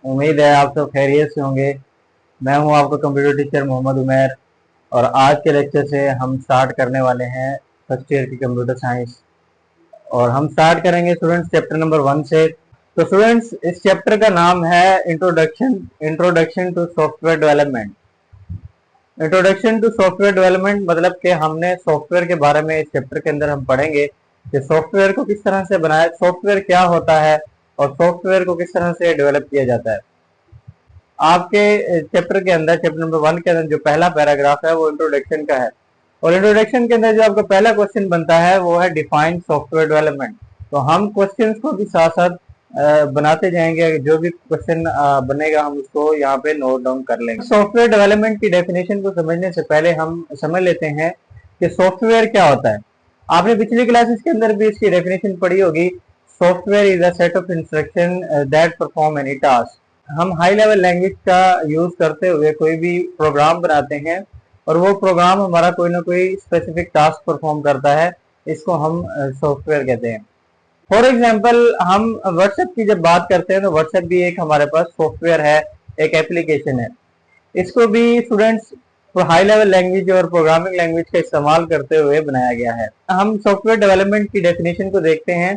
उम्मीद है आप सब खैरियत से होंगे। मैं हूं आपका कंप्यूटर टीचर मोहम्मद उमैर और आज के लेक्चर से हम स्टार्ट करने वाले हैं फर्स्ट ईयर की कंप्यूटर साइंस। और हम स्टार्ट करेंगे स्टूडेंट्स चैप्टर नंबर 1 से। तो स्टूडेंट्स इस चैप्टर का नाम है introduction to software development. Introduction to software development मतलब कि हमने सॉफ्टवेयर के बारे में इस चैप्टर के अंदर हम पढ़ेंगे कि सॉफ्टवेयर को किस तरह से बनाया, सॉफ्टवेयर क्या होता है और सॉफ्टवेयर को किस तरह से डेवलप किया जाता है। आपके चैप्टर के अंदर, चैप्टर नंबर 1 के अंदर जो पहला पैराग्राफ है वो इंट्रोडक्शन का है और इंट्रोडक्शन के अंदर जो आपका पहला क्वेश्चन बनता है वो है डिफाइन सॉफ्टवेयर डेवलपमेंट। तो हम क्वेश्चंस को भी साथ साथ बनाते जाएंगे, जो भी क्वेश्चन बनेगा हम उसको यहाँ पे नोट डाउन कर लेंगे। सॉफ्टवेयर डेवलपमेंट की डेफिनेशन को समझने से पहले हम समझ लेते हैं कि सॉफ्टवेयर क्या होता है। आपने पिछली क्लासेस के अंदर भी इसकी डेफिनेशन पढ़ी होगी। Software is a set of instruction that perform any task. हम हाई लेवल लैंग्वेज का यूज करते हुए कोई भी प्रोग्राम बनाते हैं और वो प्रोग्राम हमारा कोई ना कोई स्पेसिफिक टास्क परफॉर्म करता है, इसको हम सॉफ्टवेयर कहते हैं। फॉर एग्जाम्पल हम व्हाट्सएप की जब बात करते हैं तो व्हाट्सएप भी एक हमारे पास सॉफ्टवेयर है, एक एप्लीकेशन है। इसको भी स्टूडेंट्स हाई लेवल लैंग्वेज और प्रोग्रामिंग लैंग्वेज का इस्तेमाल करते हुए बनाया गया है। हम सॉफ्टवेयर डेवलपमेंट की डेफिनेशन को देखते हैं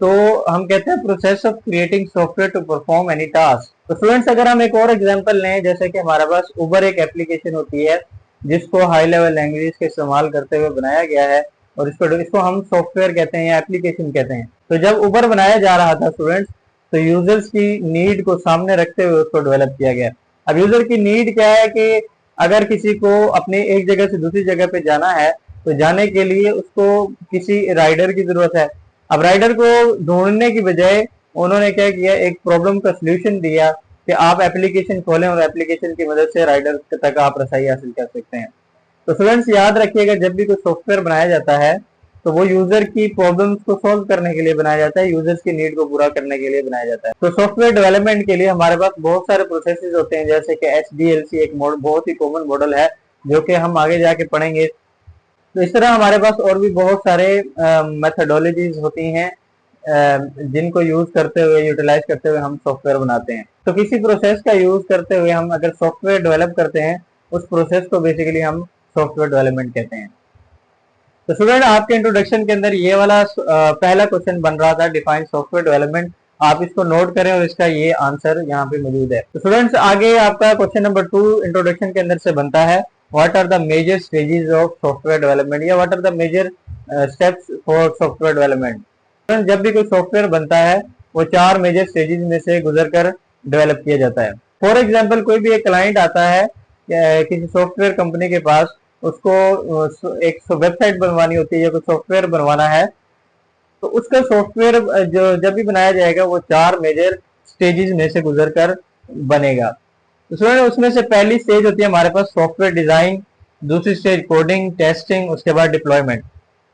तो हम कहते हैं process of creating software to perform any task. तो स्टूडेंट्स अगर हम एक और एग्जांपल लें, जैसे कि हमारे पास उबर एक एप्लीकेशन होती है जिसको हाई लेवल लैंग्वेज के इस्तेमाल करते हुए बनाया गया है और इसको हम सॉफ्टवेयर कहते हैं या एप्लीकेशन कहते हैं। तो जब उबर बनाया जा रहा था स्टूडेंट्स, तो यूजर्स की नीड को सामने रखते हुए उसको डेवलप किया गया। अब यूजर की नीड क्या है कि अगर किसी को अपनी एक जगह से दूसरी जगह पे जाना है तो जाने के लिए उसको किसी राइडर की जरूरत है। अब राइडर को ढूंढने की बजाय उन्होंने क्या किया, एक प्रॉब्लम का सलूशन दिया कि आप एप्लीकेशन खोलें और एप्लीकेशन की मदद से राइडर तक आप रसाई हासिल कर सकते हैं। तो स्टूडेंट्स याद रखिएगा, जब भी कोई सॉफ्टवेयर बनाया जाता है तो वो यूजर की प्रॉब्लम्स को सॉल्व करने के लिए बनाया जाता है, यूजर्स की नीड को पूरा करने के लिए बनाया जाता है। तो सॉफ्टवेयर डेवलपमेंट के लिए हमारे पास बहुत सारे प्रोसेसेस होते हैं, जैसे कि HDLC एक बहुत ही कॉमन मॉडल है जो कि हम आगे जाके पढ़ेंगे। तो इस तरह हमारे पास और भी बहुत सारे मेथडोलॉजीज होती हैं जिनको यूज करते हुए, यूटिलाइज करते हुए हम सॉफ्टवेयर बनाते हैं। तो किसी प्रोसेस का यूज करते हुए हम अगर सॉफ्टवेयर डेवलप करते हैं, उस प्रोसेस को बेसिकली हम सॉफ्टवेयर डेवलपमेंट कहते हैं। तो स्टूडेंट आपके इंट्रोडक्शन के अंदर ये वाला पहला क्वेश्चन बन रहा था, डिफाइन सॉफ्टवेयर डेवलपमेंट। आप इसको नोट करें और इसका ये आंसर यहाँ पे मौजूद है। तो स्टूडेंट्स आगे आपका क्वेश्चन नंबर 2 इंट्रोडक्शन के अंदर से बनता है, what are the major stages of software development या what are the major steps for software development. जब भी कोई सॉफ्टवेयर बनता है वो 4 मेजर स्टेजेस में से गुजर कर डेवलप किया जाता है। फॉर एग्जाम्पल कोई भी एक क्लाइंट आता है किसी सॉफ्टवेयर कंपनी के पास, उसको एक वेबसाइट बनवानी होती है या कोई सॉफ्टवेयर बनवाना है, तो उसका सॉफ्टवेयर जो जब भी बनाया जाएगा वो 4 मेजर स्टेजेस में से गुजर कर बनेगा। तो उसमें से पहली स्टेज होती है हमारे पास सॉफ्टवेयर डिजाइन, दूसरी स्टेज कोडिंग, टेस्टिंग, उसके बाद डिप्लॉयमेंट।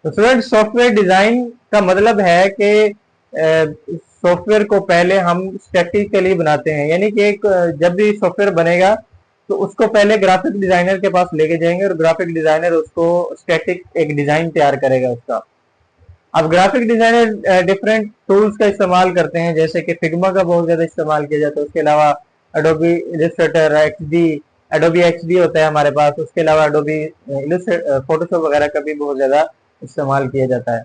तो स्टूडेंट सॉफ्टवेयर डिजाइन का मतलब है कि सॉफ्टवेयर को पहले हम स्टैटिकली बनाते हैं, यानी कि एक जब भी सॉफ्टवेयर बनेगा तो उसको पहले ग्राफिक डिजाइनर के पास लेके जाएंगे और ग्राफिक डिजाइनर उसको स्टैटिक एक डिजाइन तैयार करेगा उसका। अब ग्राफिक डिजाइनर डिफरेंट टूल्स का इस्तेमाल करते हैं, जैसे कि फिग्मा का बहुत ज्यादा इस्तेमाल किया जाता है, उसके अलावा एडोबी इलस्ट्रेटर, एडोबी XD होता है हमारे पास, उसके अलावा एडोबी फोटोशॉप वगैरह का भी बहुत ज्यादा इस्तेमाल किया जाता है।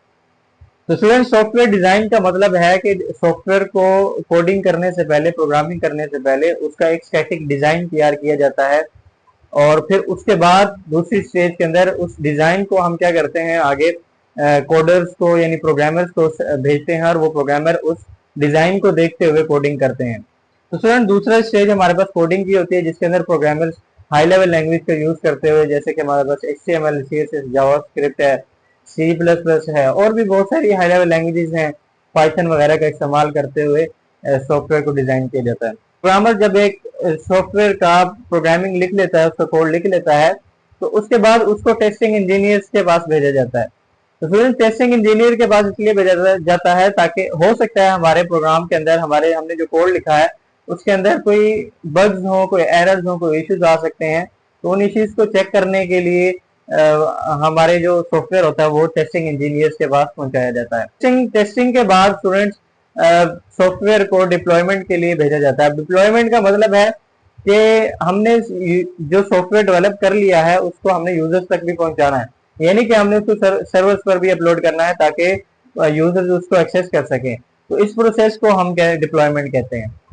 तो स्टूडेंट सॉफ्टवेयर डिजाइन का मतलब है कि सॉफ्टवेयर को कोडिंग करने से पहले, प्रोग्रामिंग करने से पहले उसका एक स्टैटिक डिजाइन तैयार किया जाता है और फिर उसके बाद दूसरी स्टेज के अंदर उस डिजाइन को हम क्या करते हैं, आगे कोडर्स को यानी प्रोग्रामर्स को भेजते हैं और वो प्रोग्रामर उस डिजाइन को देखते हुए कोडिंग करते हैं। तो स्टूडेंट दूसरा स्टेज हमारे पास कोडिंग की होती है, जिसके अंदर प्रोग्रामर्स हाई लेवल लैंग्वेज का यूज करते हुए, जैसे कि हमारे पास HTML, CSS, जावास्क्रिप्ट है, C++ है और भी बहुत सारी हाई लेवल लैंग्वेजेस हैं, पाइथन वगैरह का इस्तेमाल करते हुए सॉफ्टवेयर को डिजाइन किया जाता है। प्रोग्रामर जब एक सॉफ्टवेयर का प्रोग्रामिंग लिख लेता है, उसका कोड लिख लेता है, तो उसके बाद उसको टेस्टिंग इंजीनियर्स के पास भेजा जाता है। तो फिर टेस्टिंग इंजीनियर के पास इसलिए भेजा जाता है ताकि हो सकता है हमारे प्रोग्राम के अंदर, हमने जो कोड लिखा है उसके अंदर कोई बग्स हो, कोई एरर्स हो, कोई इश्यूज आ सकते हैं। तो उन इश्यूज को चेक करने के लिए हमारे जो सॉफ्टवेयर होता है वो टेस्टिंग इंजीनियर्स के पास पहुंचाया जाता है। टेस्टिंग के बाद स्टूडेंट्स सॉफ्टवेयर को डिप्लॉयमेंट के लिए भेजा जाता है। डिप्लॉयमेंट का मतलब है कि हमने जो सॉफ्टवेयर डेवलप कर लिया है उसको हमने यूजर्स तक भी पहुंचाना है, यानी कि हमने उसको सर्वर्स पर भी अपलोड करना है ताकि यूजर्स उसको एक्सेस कर सकें। तो इस प्रोसेस को हम डिप्लॉयमेंट कहते हैं।